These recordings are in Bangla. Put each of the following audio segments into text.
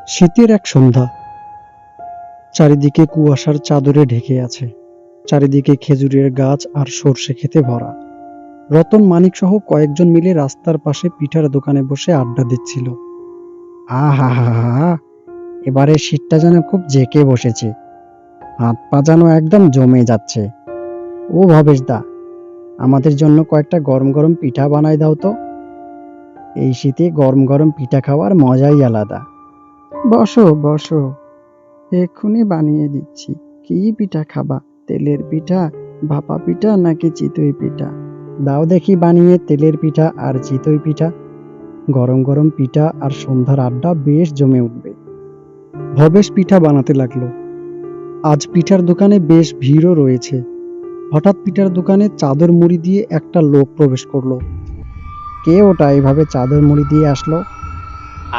শীতের এক সন্ধ্যা, চারিদিকে কুয়াশার চাদরে ঢেকে আছে। চারিদিকে খেজুরের গাছ আর সর্ষে ক্ষেতে ভরা। রতন মানিক সহ কয়েকজন মিলে রাস্তার পাশে পিঠার দোকানে বসে আড্ডা দিচ্ছিল। আহা হা হা, এবারে শীতটা যেন খুব জেঁকে বসেছে। হাত পা যেন একদম জমে যাচ্ছে। ও ভবেশ দা, আমাদের জন্য কয়েকটা গরম গরম পিঠা বানাই দাও তো। এই শীতে গরম গরম পিঠা খাওয়ার মজাই আলাদা। বসো বসো, এক্ষুনি বানিয়ে দিচ্ছি। কি পিঠা খাবা? তেলের পিঠা, ভাপা পিঠা নাকি চিতই পিঠা? দাও দেখি বানিয়ে তেলের পিঠা আর চিতই পিঠা। গরম গরম পিঠা আর সন্ধ্যার আড্ডা বেশ জমে উঠবে। ভবেশ পিঠা বানাতে লাগলো। আজ পিঠার দোকানে বেশ ভিড়ও রয়েছে। হঠাৎ পিঠার দোকানে চাদর মুড়ি দিয়ে একটা লোক প্রবেশ করলো। কে ওটা এভাবে চাদর মুড়ি দিয়ে আসলো?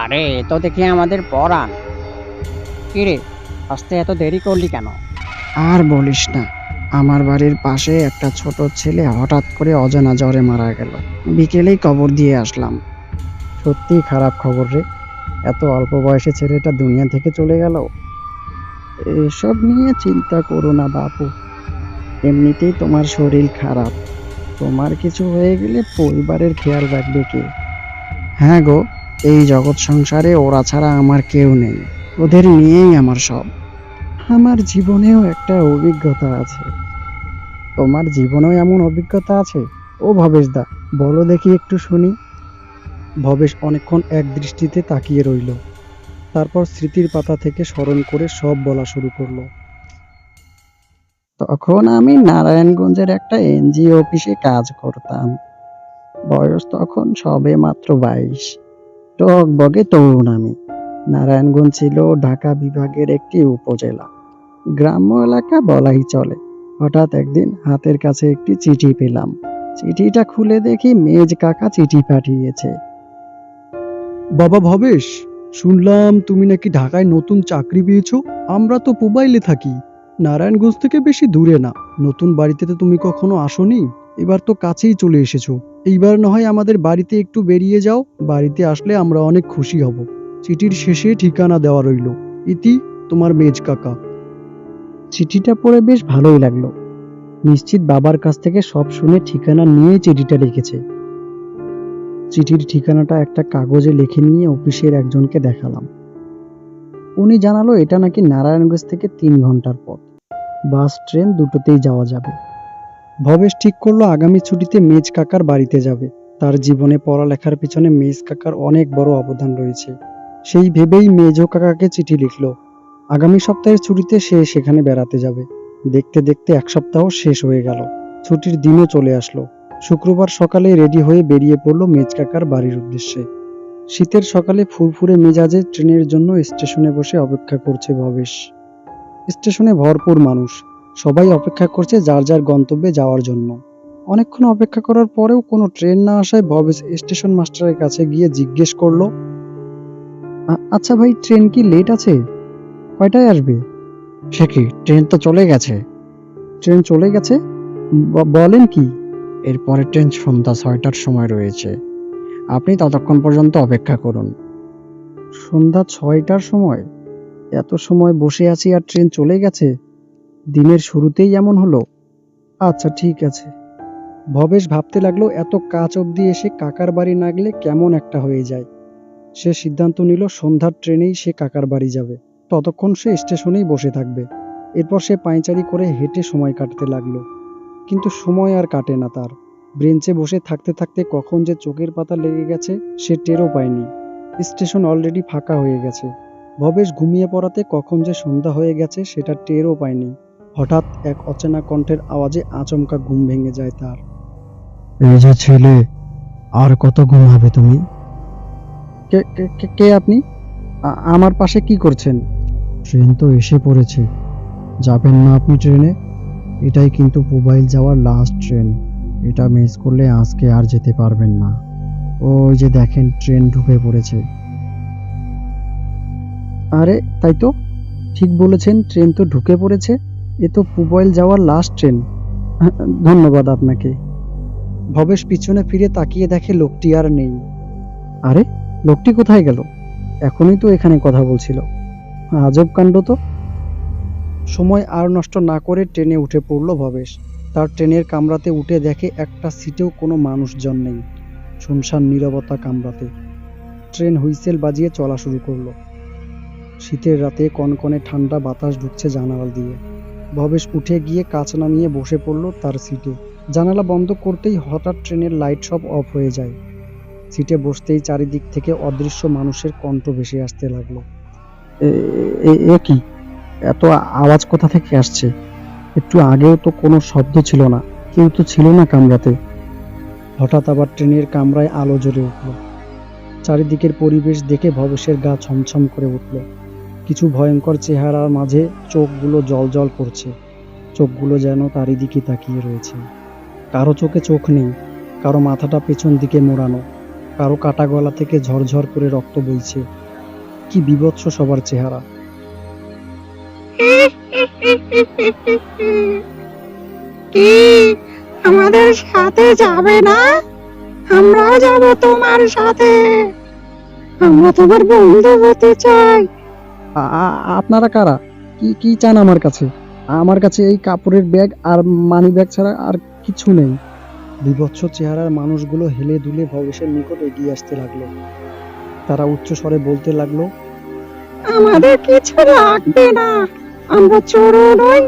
আরে এ তো দেখি আমাদের পরাণ। কিরে, আসতে এত দেরি করলি কেন? আর বলিস না, আমার বাড়ির পাশে একটা ছোট ছেলে হঠাৎ করে অজানা জ্বরে মারা গেল। বিকেলেই কবর দিয়ে আসলাম। সত্যি খারাপ খবর রে। এত অল্প বয়সে ছেলেটা দুনিয়া থেকে চলে গেল। এসব নিয়ে চিন্তা করো না বাপু, এমনিতেই তোমার শরীর খারাপ। তোমার কিছু হয়ে গেলে পরিবারের খেয়াল রাখবে কে? হ্যাঁ গো, এই জগৎ সংসারে ওরা ছাড়া আমার কেউ নেই। ওদের নিয়েই আমার সব। আমার জীবনেও একটা অভিজ্ঞতা আছে। তোমার জীবনেও এমন অভিজ্ঞতা আছে? ও ভবেশ দা, বলো দেখি একটু শুনি। ভবেশ অনেকক্ষণ এক দৃষ্টিতে তাকিয়ে রইল। তারপর স্মৃতির পাতা থেকে স্মরণ করে সব বলা শুরু করলো। তখন আমি নারায়ণগঞ্জের একটা এনজিও অফিসে কাজ করতাম। বয়স তখন সবে মাত্র 22। টকবগে তরুণ আমি। নারায়ণগঞ্জ ছিল ঢাকা বিভাগের একটি উপজেলা। গ্রাম্য এলাকা বলাই চলে। হঠাৎ একদিন হাতের কাছে একটি চিঠি পেলাম। চিঠিটা খুলে দেখি মেজ কাকা চিঠি পাঠিয়েছে। বাবা ভবেশ, শুনলাম তুমি নাকি ঢাকায় নতুন চাকরি পেয়েছো। আমরা তো মোবাইলে থাকি, নারায়ণগঞ্জ থেকে বেশি দূরে না। নতুন বাড়িতে তো তুমি কখনো আসোনি, এবার তো কাছেই চলে এসেছো। এইবার না হয় আমাদের বাড়িতে একটু বেরিয়ে যাও। বাড়িতে আসলে আমরা অনেক খুশি হব। চিঠির শেষে ঠিকানা দেওয়া রইল। ইতি, তোমার মেজ কাকা। চিঠিটা পড়ে বেশ ভালোই লাগলো। নিশ্চিত বাবার কাছ থেকে সব শুনে ঠিকানা নিয়ে চিঠিটা লিখেছে। চিঠির ঠিকানাটা একটা কাগজে লিখে নিয়ে অফিসের একজনকে দেখালাম। উনি জানালো এটা নাকি নারায়ণগঞ্জ থেকে 3 ঘন্টার পথ। বাস ট্রেন দুটোতেই যাওয়া যাবে। ভবেশ ঠিক করলো আগামী ছুটিতে মেজ কাকার বাড়িতে যাবে। তার জীবনে পড়ালেখার পিছনে মেজ কাকার অনেক বড় অবদান রয়েছে। সেই ভেবেই মেজ কাকাকে চিঠি লিখলো। আগামী সপ্তাহের ছুটিতে সে সেখানে বেড়াতে যাবে। দেখতে দেখতে এক সপ্তাহ শেষ হয়ে গেল। ছুটির দিনও চলে আসলো। শুক্রবার সকালে রেডি হয়ে বেরিয়ে পড়লো মেজ কাকার বাড়ির উদ্দেশ্যে। শীতের সকালে ফুরফুরে মেজাজে ট্রেনের জন্য স্টেশনে বসে অপেক্ষা করছে ভবেশ। স্টেশনে ভরপুর মানুষ। সবাই অপেক্ষা করছে যার যার গন্তব্যে যাওয়ার জন্য। অনেকক্ষণ অপেক্ষা করার পরেও কোনো ট্রেন না আসায় ভবেশ স্টেশন মাস্টারের কাছে গিয়ে জিজ্ঞেস করলো, আচ্ছা ভাই, ট্রেন কি লেট আছে? কয়টায় আসবে? সে কি, ট্রেন তো চলে গেছে। ট্রেন চলে গেছে? বলেন কি? এরপরে ট্রেন সন্ধ্যা 6টার সময় রয়েছে। আপনি ততক্ষণ পর্যন্ত অপেক্ষা করুন। সন্ধ্যা 6টার সময়? এত সময় বসে আছি আর ট্রেন চলে গেছে? দিনের শুরুতেই এমন হলো? আচ্ছা ঠিক আছে। ভবেশ ভাবতে লাগলো এত কাছ অবধি এসে কাকার বাড়ি না গেলে কেমন একটা হয়ে যায়। সে সিদ্ধান্ত নিল সন্ধ্যার ট্রেনেই সে কাকার বাড়ি যাবে। ততক্ষণ সে স্টেশনেই বসে থাকবে। এরপর সে পায়চারি করে হেঁটে সময় কাটাতে লাগলো। কিন্তু সময় আর কাটে না তার। ব্রেঞ্চে বসে থাকতে থাকতে কখন যে চোখের পাতা লেগে গেছে সে টেরও পায়নি। স্টেশন অলরেডি ফাঁকা হয়ে গেছে। ভবেশ ঘুমিয়ে পড়াতে কখন যে সন্ধ্যা হয়ে গেছে সেটা টেরও পায়নি। হঠাৎ এক অচেনা কণ্ঠের আওয়াজে আচমকা ঘুম ভেঙে যায় তার। এই যে ছেলে, আর কত ঘুমাবে তুমি? কে কে কে কে আপনি? আমার পাশে কি করছেন? ট্রেন তো এসে পড়েছে। যাবেন না আপনি ট্রেনে? এটাই কিন্তু মোবাইল যাওয়ার লাস্ট ট্রেন। এটা মিস করলে আজকে আর যেতে পারবেন না। ওই যে দেখেন ট্রেন ঢুকে পড়েছে। আরে তাই তো, ঠিক বলেছেন, ট্রেন তো ঢুকে পড়েছে। এ তো পুবাইল যাওয়ার লাস্ট ট্রেন। ধন্যবাদ আপনাকে। ভবেশ পিছনে ফিরে তাকিয়ে দেখে লোকটি আর নেই। আরে, লোকটি কোথায় গেল? এখনই তো এখানে কথা বলছিল। আজব কাণ্ড তো। সময় আর নষ্ট না করে ট্রেনে উঠে পড়ল ভবেশ। তার ট্রেনের কামরাতে উঠে দেখে একটা সিটেও কোনো মানুষজন নেই। শুনশান নীরবতা কামরাতে। ট্রেন হুইসেল বাজিয়ে চলা শুরু করলো। শীতের রাতে কনকনে ঠান্ডা বাতাস ঢুকছে জানালা দিয়ে। ভবেশ উঠে গিয়ে কাঁচ নামিয়ে বসে পড়ল তার সিটে। জানালা বন্ধ করতেই হঠাৎ ট্রেনের লাইট সব অফ হয়ে যায়। সিটে বসতেই চারিদিক থেকে অদৃশ্য মানুষের কণ্ঠ ভেসে আসতে লাগলো। এ কি? এত আওয়াজ কোথা থেকে আসছে? একটু আগেও তো কোনো শব্দ ছিল না, কেউ তো ছিল না কামরাতে। হঠাৎ আবার ট্রেনের কামরায় আলো জ্বলে উঠল। চারিদিকের পরিবেশ দেখে ভবেশের গা ছমছম করে উঠল। কিছু ভয়ঙ্কর চেহারার মাঝে চোখগুলো জ্বলজ্বল করছে। চোখগুলো যেন তারই দিকে তাকিয়ে রয়েছে। কারো চোখে চোখ নেই, কারো মাথাটা পেছন দিকে মোড়ানো, কারো কাটা গলা থেকে ঝরঝর করে রক্ত বইছে। কি বীভৎস সবার চেহারা! কি আমাদের সাথে যাবে না? আমরাও যাব তোমার সাথে। আমরা তোমার বন্ধু হতে চাই। আপনারা কারা? কি কি চান আমার কাছে? আমার কাছে এই কাপড়ের ব্যাগ আর মানি ব্যাগ ছাড়া আর কিছু নেই। বিভৎস চেহারার মানুষগুলো হেলে দুলে ভবেশের নিকট এগিয়ে আসতে লাগলো। তারা উচ্চ স্বরে বলতে লাগলো, আমাদের কিছু লাগবে না। আমরা চোরও নই,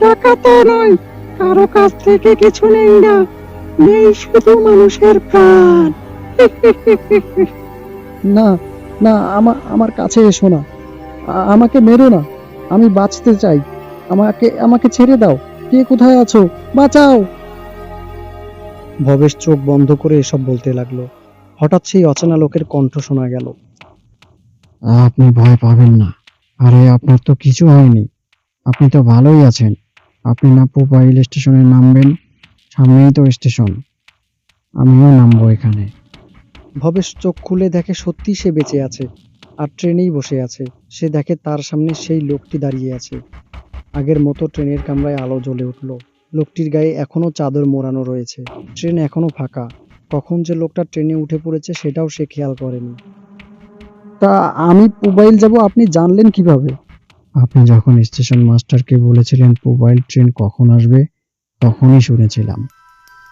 ডাকাতও নই, কারো কাছ থেকে কিছু নেই না। নেই শুধু মানুষের প্রাণ। না না, আমার কাছে এসো না, আমাকে মেরো না, আমি বাঁচতে চাই, আমাকে আমাকে ছেড়ে দাও, কে কোথায় আছো, বাঁচাও। ভবেশ চোখ বন্ধ করে এসব বলতে লাগলো। হঠাৎ সেই অচেনা লোকের কণ্ঠ শোনা গেল। আপনি ভয় পাবেন না, আরে আপনার তো কিছু হয়নি, আপনি তো ভালোই আছেন। আপনি না পুপাইল স্টেশনে নামবেন, সামনেই তো স্টেশন, আমিও নামবো এখানে। ভবেশ চোখ খুলে দেখে সত্যি সে বেঁচে আছে, আর ট্রেনেই বসে আছে। সে দেখে তার সামনে সেই লোকটি দাঁড়িয়ে আছে। আগের মতো ট্রেনের কামরায় আলো জ্বলে উঠল। লোকটির গায়ে এখনো চাদর মোড়ানো রয়েছে। ট্রেন এখনো ফাঁকা। কখন যে লোকটা ট্রেনে উঠে পড়েছে সেটাও সে খেয়াল করেনি। তা আমি পুবাইল যাব আপনি জানলেন কিভাবে? আপনি যখন স্টেশন মাস্টারকে বলেছিলেন পুবাইল ট্রেন কখন আসবে, তখনই শুনেছিলাম।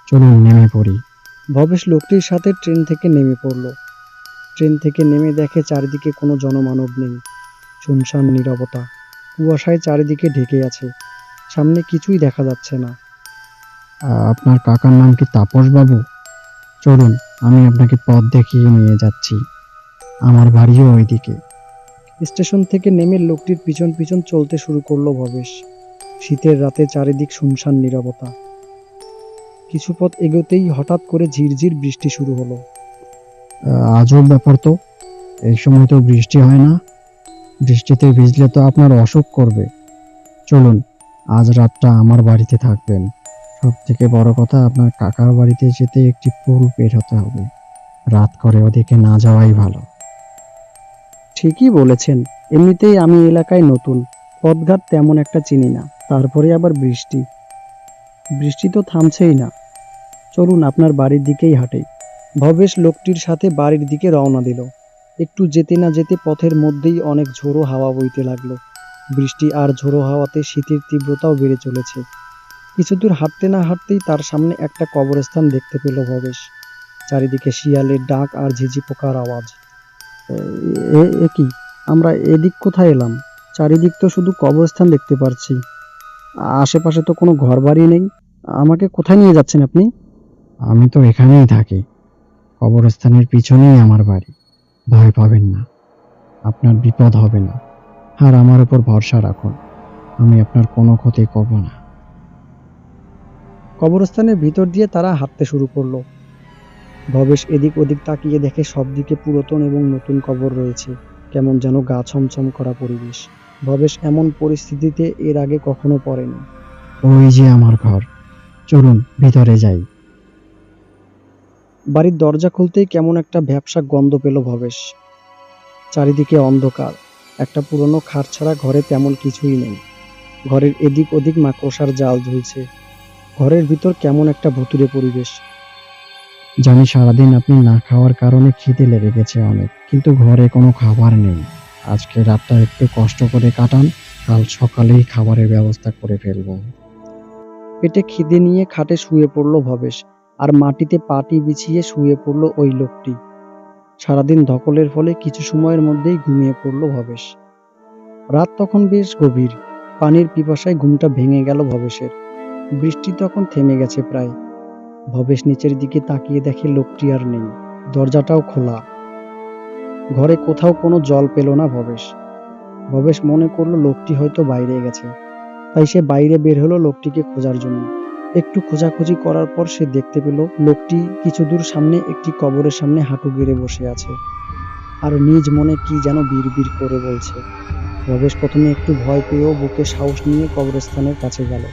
চলুন নেমে পড়ি। ভবেশ লোকটির সাথে ট্রেন থেকে নেমে পড়ল। ট্রেন থেকে নেমে দেখে চারিদিকে কোনো জনমানব নেই। শুনশান নীরবতা। কুয়াশায় চারিদিকে ঢেকে আছে। সামনে কিছুই দেখা যাচ্ছে না। আপনার কাকার নাম কি তাপস বাবু? চলুন, আমি আপনাকে পথ দেখিয়ে নিয়ে যাচ্ছি। আমার বাড়িও ওইদিকে। স্টেশন থেকে নেমে লোকটির পিছন পিছন চলতে শুরু করলো ভবেশ। শীতের রাতে চারিদিক শুনশান নীরবতা। কিছু পথ এগোতেই হঠাৎ করে ঝিরঝির বৃষ্টি শুরু হলো। আজব ব্যাপার তো, এই সময় তো বৃষ্টি হয় না। বৃষ্টিতে ভিজলে তো আপনার অসুখ করবে। চলুন, আজ রাতটা আমার বাড়িতে থাকবেন। সব থেকে বড় কথা, আপনার কাকার বাড়িতে যেতে একটি পুল পের হতে হবে। রাত করে ওদিকে না যাওয়াই ভালো। ঠিকই বলেছেন, এমনিতেই আমি এলাকায় নতুন, পথঘাট তেমন একটা চিনি না, তারপরে আবার বৃষ্টি। বৃষ্টি তো থামছেই না। চলুন আপনার বাড়ির দিকেই হাঁটে। ভবেশ লোকটির সাথে বাড়ির দিকে রওনা দিল। একটু যেতে না যেতে পথের মধ্যেই অনেক ঝোড়ো হাওয়া বইতে লাগলো। বৃষ্টি আর ঝোড়ো হাওয়াতে শীতের তীব্রতাও বেড়ে চলেছে। কিছুদূর হাঁটতে না হাঁটতেই তার সামনে একটা কবরস্থান দেখতে পেল ভবেশ। চারিদিকে শিয়ালের ডাক আর ঝিঝি পোকার আওয়াজ। এ কি, আমরা এদিক কোথায় এলাম? চারিদিক তো শুধু কবরস্থান দেখতে পারছি, আশেপাশে তো কোনো ঘরবাড়ি নেই। আমাকে কোথায় নিয়ে যাচ্ছেন আপনি? আমি তো এখানেই থাকি, কবরস্থানের পিছনেই আমার বাড়ি। ভয় পাবেন না, আপনার বিপদ হবে না, আর আমার উপর ভরসা রাখুন, আমি আপনার কোনো ক্ষতি করব না। কবরস্থানের ভিতর দিয়ে তারা হাঁটতে শুরু করলো। ভবেশ এদিক ওদিক তাকিয়ে দেখে সব দিকে পুরাতন এবং নতুন কবর রয়েছে। কেমন যেন গা ছমছম করা পরিবেশ। ভবেশ এমন পরিস্থিতিতে এর আগে কখনো পড়েনি। ওই যে আমার ঘর, চলুন ভিতরে যাই। বাড়ির দরজা খুলতেই কেমন একটা ভ্যাপসা গন্ধ পেল ভবেশ। চারিদিকে অন্ধকার। একটা পুরনো খাট ছাড়া ঘরে তেমন কিছুই নেই। ঘরের এদিক ওদিক মাকড়সার জাল ঝুলছে। ঘরের ভিতর কেমন একটা ভুতুড়ে পরিবেশ। জানি সারাদিন আপনি না খাওয়ার কারণে খিদে লেগে গেছে অনেক, কিন্তু ঘরে কোনো খাবার নেই। আজকে রাতটা একটু কষ্ট করে কাটান, কাল সকালেই খাবারের ব্যবস্থা করে ফেলবো। পেটে খিদে নিয়ে খাটে শুয়ে পড়ল ভবেশ, আর মাটিতে পাটি বিছিয়ে শুয়ে পড়ল ওই লোকটি। সারাদিন ধকলের ফলে কিছু সময়ের মধ্যেই ঘুমিয়ে পড়ল ভবেশ। রাত তখন বেশ গভীর, পানির পিপাসায় ঘুমটা ভেঙে গেল ভবেশের। বৃষ্টি তখন থেমে গেছে প্রায়। ভবেশ নিচের দিকে তাকিয়ে দেখে লোকটি আর নেই, দরজাটাও খোলা। ঘরে কোথাও কোনো জল পেল না ভবেশ। ভবেশ মনে করলো লোকটি হয়তো বাইরে গেছে, তাই সে বাইরে বের হলো লোকটিকে খোঁজার জন্য। একটু খোঁজাখুঁজি করার পর সে দেখতে পেল লোকটি কিছু দূর সামনে একটি কবরের সামনে হাঁটু গেড়ে বসে আছে, আর নিজ মনে কি যেন বিড়বিড় করে বলছে। ভবেশ প্রথমে একটু ভয় পেয়েও বুকে সাহস নিয়ে কবরস্থানের কাছে গেল।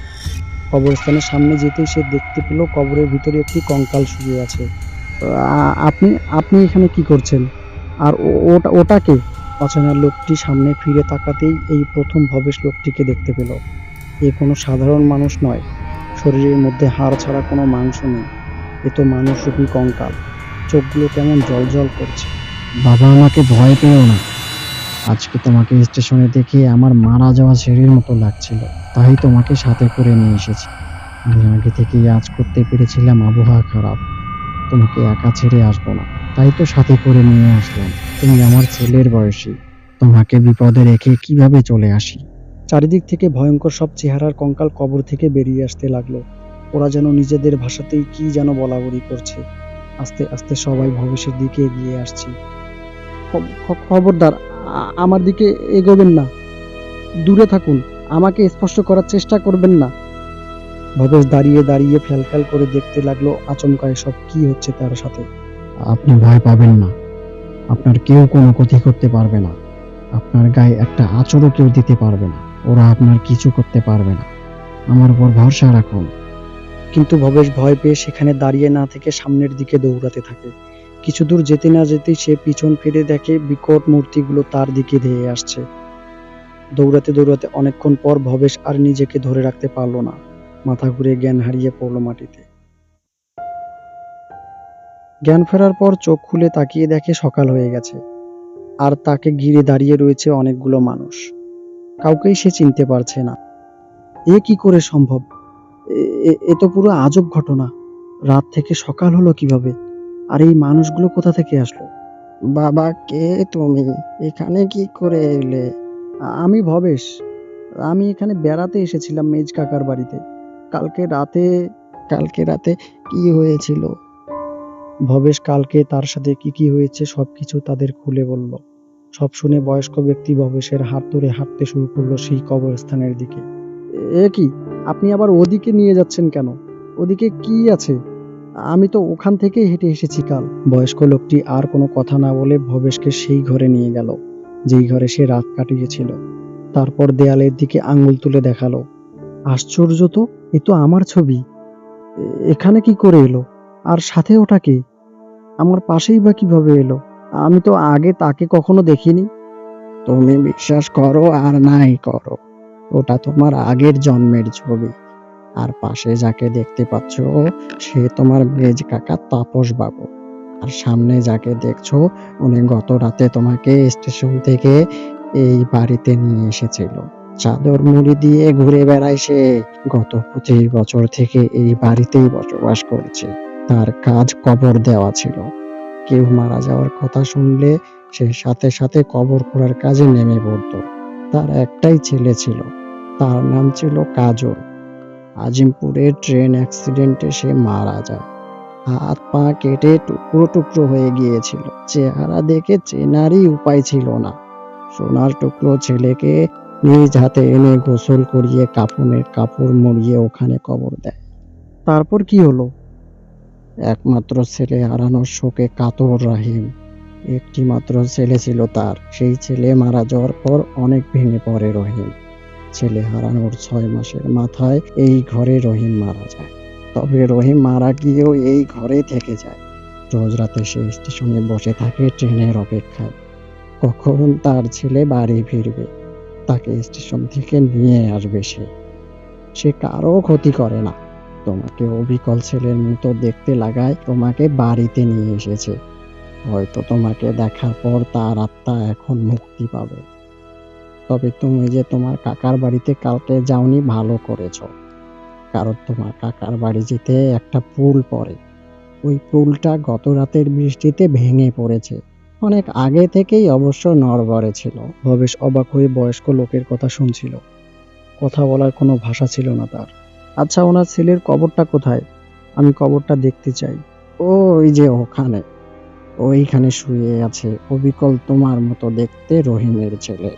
কবরস্থানের সামনে যেতেই সে দেখতে পেল কবরের ভিতরে একটি কঙ্কাল শুয়ে আছে। আপনি আপনি এখানে কি করছেন? আর ওটা কে? অচেনা লোকটি সামনে ফিরে তাকাতেই এই প্রথম ভবেশ লোকটিকে দেখতে পেল। এ কোনো সাধারণ মানুষ নয়, শরীরের মধ্যে হাড় ছাড়া কোনো মাংস নেই। এ তো মানুষরূপী কঙ্কাল, চোখগুলো কেমন জ্বলজ্বল করছে। বাবা, আমাকে ভয় পেও না। আজকে তোমাকে স্টেশনে দেখে আমার মারা যাওয়া ছেলের মতো লাগছিল, তাই তোমাকে সাথে করে নিয়ে এসেছি। আমি আগে থেকেই আজ করতে পেরেছিলাম আবহাওয়া খারাপ, তোমাকে একা ছেড়ে আসবো না, তাই তো সাথে করে নিয়ে আসলাম। তুমি আমার ছেলের বয়সী, তোমাকে বিপদে রেখে কিভাবে চলে আসি? চারিদিক থেকে ভয়ঙ্কর সব চেহারার কঙ্কাল কবর থেকে বেরিয়ে আসতে লাগলো। ওরা যেন নিজেদের ভাষাতেই কি যেন বলাবলি করছে। আস্তে আস্তে সবাই ভবেশের দিকে এগিয়ে আসছে। খবরদার, আমার দিকে এগোবেন না, দূরে থাকুন, আমাকে স্পর্শ করার চেষ্টা করবেন না। ভবেশ দাঁড়িয়ে দাঁড়িয়ে ফ্যালফ্যাল করে দেখতে লাগলো আচমকা এসব কি হচ্ছে তার সাথে। আপনি ভয় পাবেন না, আপনার কেউ কোনো ক্ষতি করতে পারবে না। আপনার গায়ে একটা আঁচড়ও কেউ দিতে পারবে না, ওরা আপনার কিছু করতে পারবে না, আমার উপর ভরসা রাখুন। কিন্তু ভবেশ ভয় পেয়ে সেখানে দাঁড়িয়ে না থেকে সামনের দিকে দৌড়াতে থাকে। কিছু দূর যেতে না যেতেই সে পিছন ফিরে দেখে বিকট মূর্তিগুলো তার দিকে ধেয়ে আসছে। দৌড়াতে দৌড়াতে অনেকক্ষণ পর ভবেশ আর নিজেকে ধরে রাখতে পারলো না, মাথা ঘুরে জ্ঞান হারিয়ে পড়লো মাটিতে। জ্ঞান ফেরার পর চোখ খুলে তাকিয়ে দেখে সকাল হয়ে গেছে, আর তাকে ঘিরে দাঁড়িয়ে রয়েছে অনেকগুলো মানুষ। কাউকেই সে চিনতে পারছে না। এ কি করে সম্ভব? এ তো পুরো আজব ঘটনা। রাত থেকে সকাল হলো কিভাবে? আর এই মানুষগুলো কোথা থেকে আসলো? বাবা, কে তুমি? এখানে কি করে এলে? আমি ভবেশ। আমি এখানে বেড়াতে এসেছিলাম মেজ কাকার বাড়িতে। কালকে রাতে কালকে রাতে কি হয়েছিল? ভবেশ কালকে তার সাথে কি কি হয়েছে সবকিছু তাদের খুলে বলল। সব শুনে বয়স্ক ব্যক্তি ভবেশের হাত ধরে হাঁটতে শুরু করলো সেই কবরস্থানের দিকে। এ কি, আপনি আবার ওদিকে নিয়ে যাচ্ছেন কেন? ওদিকে কি আছে? আমি তো ওখান থেকে হেঁটে এসেছি কাল। বয়স্ক লোকটি আর কোনো কথা না বলে ভবেশকে সেই ঘরে নিয়ে গেল, যেই ঘরে সে রাত কাটিয়েছিল। তারপর দেয়ালের দিকে আঙ্গুল তুলে দেখালো। আশ্চর্য তো, এ তো আমার ছবি। এখানে কি করে এলো? আর সাথে ওটা কে? আমার পাশেই বা কিভাবে এলো? আমি তো আগে তাকে কখনো দেখিনি। তুমি বিশ্বাস করো আর নাই করো, ওটা তোমার আগের জন্মের ছবি। আর পাশে যাকে দেখতে পাচ্ছ, সে তোমার মেজ কাকা তাপস বাবু। আর সামনে যাকে দেখছো, উনি গত রাতে তোমাকে স্টেশন থেকে এই বাড়িতে নিয়ে এসেছিল। চাদর মুড়ি দিয়ে ঘুরে বেড়ায় সে। গত 25 বছর থেকে এই বাড়িতেই বসবাস করছে। তার কাজ কবর দেওয়া ছিল। কেউ মারা যাওয়ার কথা শুনলে সে সাথে সাথে কবর খোঁড়ার কাজে নেমে পড়তো। তার একটাই ছেলে ছিল, তার নাম ছিল কাজল। আজিমপুরে ট্রেন অ্যাক্সিডেন্টে সে মারা যায়। হাত পা কেটে টুকরো টুকরো হয়ে গিয়েছিল। চেহারা দেখে চেনারই উপায় ছিল না। সোনার টুকরো ছেলেকে নিজ হাতে এনে গোসল করিয়ে কাফনের কাপড় মুড়িয়ে ওখানে কবর দেয়। তারপর কি হলো? একমাত্র ছেলে হারানোর শোকে কাতর রহিম। একটি মাত্র ছেলে ছিল তার। সেই ছেলে মারা যাওয়ার পর অনেক ভেঙে পড়ে রহিম। ছেলে হারানোর 6 মাসের মাথায় এই ঘরে রহিম মারা যায়। তবে রহিম মারা গিয়েও এই ঘরে থেকে যায়। রোজ রাতে সে স্টেশনে বসে থাকে ট্রেনের অপেক্ষায়, কখন তার ছেলে বাড়ি ফিরবে, তাকে স্টেশন থেকে নিয়ে আসবে সে। সে কারো ক্ষতি করে না, তোমাকে অবিকল ছেলের মতো দেখতে লাগায় তোমাকে বাড়িতে নিয়ে এসেছে। হয়তো তোমাকে দেখার পর তার আত্মা এখন মুক্তি পাবে। তবে তুমি যে তোমার কাকার বাড়িতে কালকে যাওনি ভালো করেছো, কারণ তোমার কাকার বাড়ি যেতে একটা পুল পড়ে। ওই পুলটা গত রাতের বৃষ্টিতে ভেঙে পড়েছে। অনেক আগে থেকেই অবশ্য নড়বড়ে ছিল। ভবেশ অবাক হয়ে বয়স্ক লোকের কথা শুনছিল। কথা বলার কোনো ভাষা ছিল না তার। আচ্ছা, ওনার ছেলের কবরটা কোথায়? আমি কবরটা দেখতে চাই। ওই যে ওখানে, ওইখানে শুয়ে আছে অবিকল তোমার মতো দেখতে রহিমের ছেলে।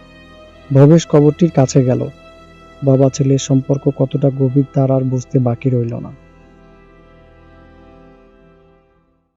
ভবেশ কবরটির কাছে গেল। বাবা ছেলের সম্পর্ক কতটা গভীর তার আর বুঝতে বাকি রইল না।